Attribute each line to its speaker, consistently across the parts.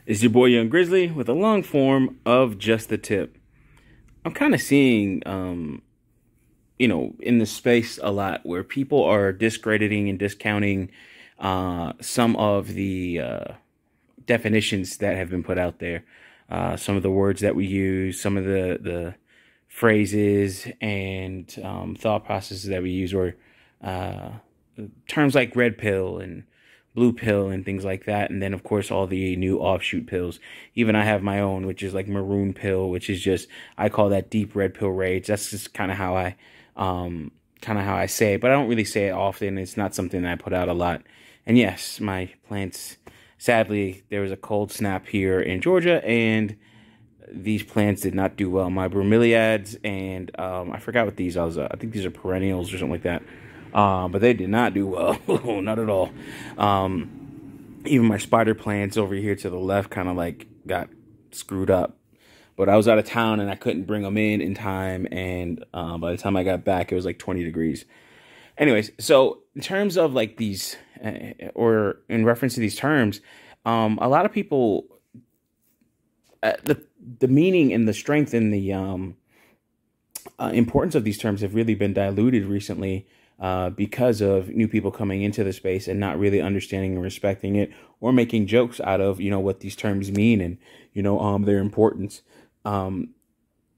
Speaker 1: It's your boy Young Grizzly with a long form of Just the Tip. I'm kind of seeing, in the space a lot where people are discrediting and discounting some of the definitions that have been put out there. Some of the words that we use, some of the phrases and thought processes that we use, or terms like red pill and blue pill and things like that. And then, of course, all the new offshoot pills. Even I have my own, which is like maroon pill, which is just, I call that deep red pill rage. That's just kind of how I say it, but I don't really say it often. It's not something that I put out a lot. And yes, my plants, sadly, there was a cold snap here in Georgia, and these plants did not do well. My bromeliads and I forgot what these are. I think these are perennials or something like that. But they did not do well. Not at all. Even my spider plants over here to the left kind of like got screwed up. But I was out of town and I couldn't bring them in time. And by the time I got back, it was like 20 degrees. Anyways, so in terms of like these, or in reference to these terms, a lot of people, the meaning and the strength and the importance of these terms have really been diluted recently. Because of new people coming into the space and not really understanding and respecting it, or making jokes out of, what these terms mean and, their importance.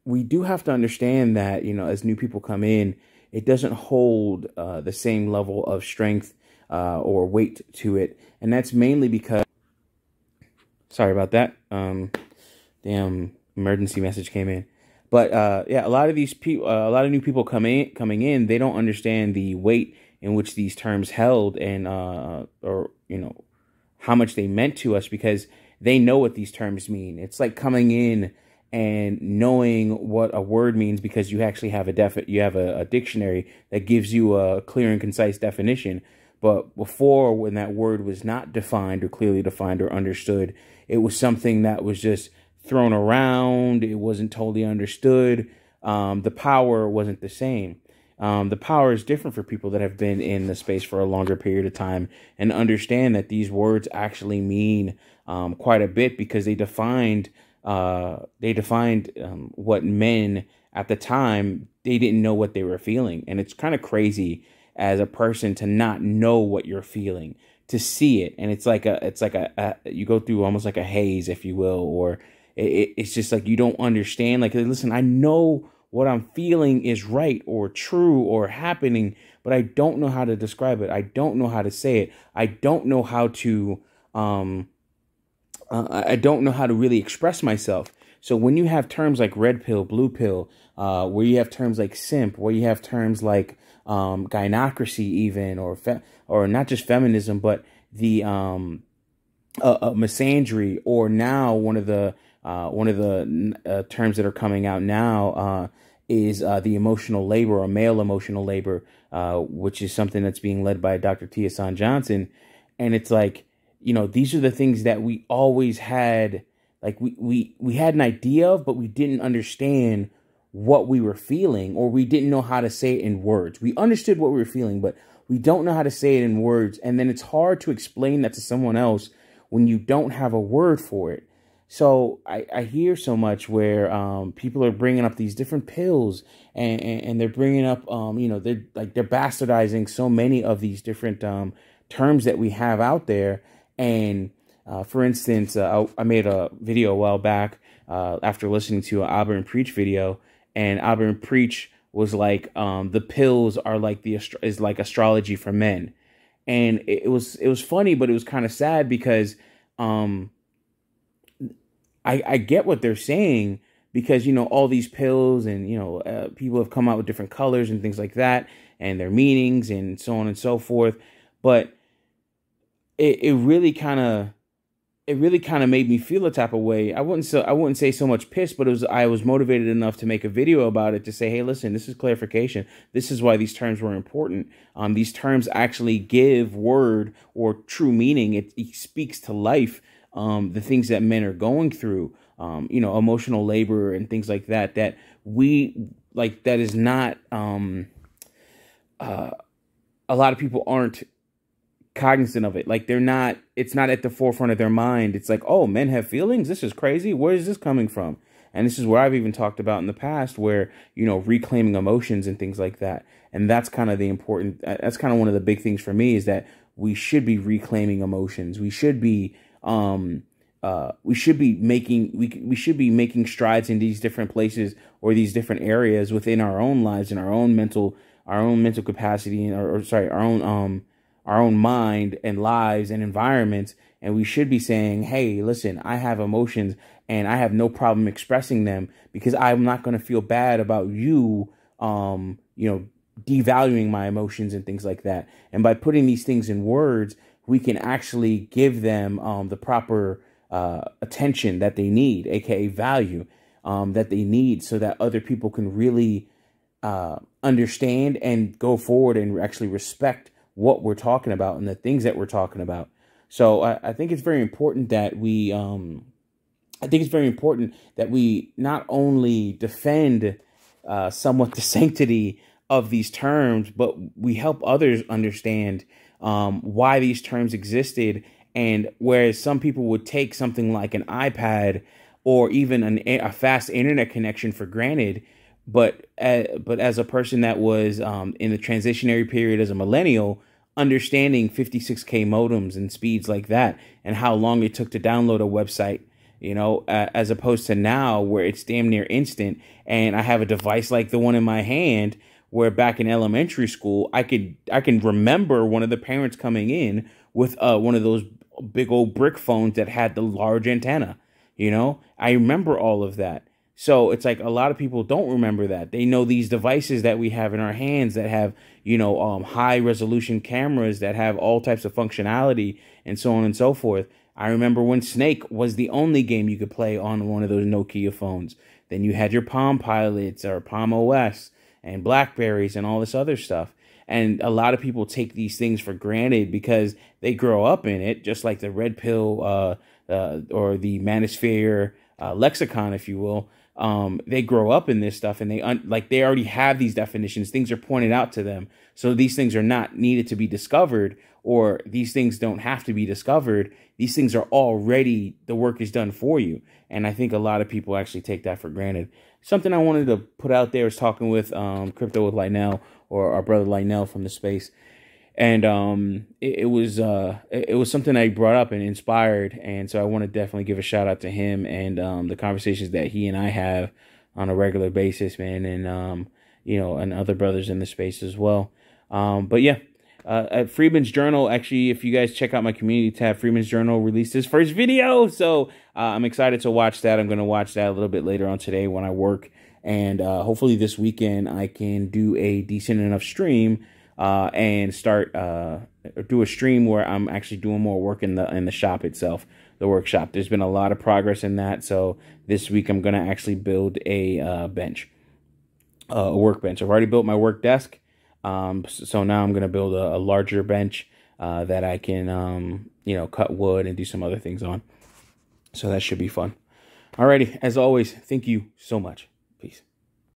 Speaker 1: We do have to understand that, as new people come in, it doesn't hold the same level of strength or weight to it. And that's mainly because, sorry about that. Damn emergency message came in. But yeah, a lot of these people, a lot of new people coming in, they don't understand the weight in which these terms held, and or how much they meant to us, because they know what these terms mean. It's like coming in and knowing what a word means because you actually have a dictionary that gives you a clear and concise definition. But before, when that word was not defined or clearly defined or understood, it was something that was just thrown around. It wasn't totally understood. The power wasn't the same. The power is different for people that have been in the space for a longer period of time and understand that these words actually mean quite a bit, because they defined what men at the time, they didn't know what they were feeling. And it's kind of crazy as a person to not know what you're feeling, to see it. And it's like you go through almost like a haze, if you will, or it's just like you don't understand. Like, listen, I know what I'm feeling is right or true or happening, but I don't know how to describe it. I don't know how to say it. I don't know how to really express myself. So when you have terms like red pill, blue pill, where you have terms like simp, where you have terms like gynocracy, even, or not just feminism, but the misandry, or now one of the terms that are coming out now is the emotional labor, or male emotional labor, which is something that's being led by Dr. Tia San Johnson. And it's like, these are the things that we always had, like we had an idea of, but we didn't understand what we were feeling, or we didn't know how to say it in words. We understood what we were feeling, but we don't know how to say it in words. And then it's hard to explain that to someone else when you don't have a word for it. So I hear so much where people are bringing up these different pills, and they're bringing up, they're bastardizing so many of these different terms that we have out there. And for instance, I made a video a while back after listening to an Albert and Preach video, and Albert and Preach was like, the pills are like is like astrology for men. And it was funny, but it was kind of sad, because I get what they're saying, because, all these pills and, people have come out with different colors and things like that, and their meanings and so on and so forth. But it really kind of made me feel a type of way. I wouldn't say so much pissed, but I was motivated enough to make a video about it, to say, hey, listen, this is clarification. This is why these terms were important. These terms actually give word or true meaning. It speaks to life. The things that men are going through, emotional labor and things like that, that is not, a lot of people aren't cognizant of it. Like it's not at the forefront of their mind. It's like, oh, men have feelings? This is crazy. Where is this coming from? And this is where I've even talked about in the past where, reclaiming emotions and things like that. And that's kind of that's kind of one of the big things for me, is that we should be reclaiming emotions. We should be, making strides in these different places or these different areas within our own lives and our own mental capacity, our own mind and lives and environments. And we should be saying, hey, listen, I have emotions and I have no problem expressing them, because I'm not going to feel bad about you, devaluing my emotions and things like that. And by putting these things in words, we can actually give them the proper attention that they need, aka value, that they need, so that other people can really understand and go forward and actually respect what we're talking about and the things that we're talking about. So I think it's very important that we not only defend somewhat the sanctity of these terms, but we help others understand why these terms existed. And whereas some people would take something like an iPad or even a fast internet connection for granted, but as a person that was in the transitionary period as a millennial, understanding 56K modems and speeds like that, and how long it took to download a website, as opposed to now where it's damn near instant. And I have a device like the one in my hand, where back in elementary school, I can remember one of the parents coming in with one of those big old brick phones that had the large antenna. I remember all of that. So it's like a lot of people don't remember that. They know these devices that we have in our hands that have, high resolution cameras that have all types of functionality and so on and so forth. I remember when Snake was the only game you could play on one of those Nokia phones. Then you had your Palm Pilots or Palm OS and Blackberries and all this other stuff. And a lot of people take these things for granted because they grow up in it, just like the Red Pill or the Manosphere lexicon, if you will. They grow up in this stuff, and they already have these definitions. Things are pointed out to them. So these things are not needed to be discovered, or these things don't have to be discovered. These things are already, the work is done for you. And I think a lot of people actually take that for granted. Something I wanted to put out there is talking with Crypto with Lionel, or our brother Lionel from the space. And it was something I brought up and inspired. And so I want to definitely give a shout out to him and the conversations that he and I have on a regular basis, man. And, and other brothers in the space as well. But yeah, at Freeman's Journal, actually, if you guys check out my community tab, Freeman's Journal released his first video. So I'm excited to watch that. I'm going to watch that a little bit later on today when I work. And hopefully this weekend I can do a decent enough stream and do a stream where I'm actually doing more work in the shop itself, the workshop. There's been a lot of progress in that. So this week I'm going to actually build a bench, a workbench. I've already built my work desk. So now I'm going to build a larger bench that I can, cut wood and do some other things on. So that should be fun. Alrighty, as always, thank you so much. Peace.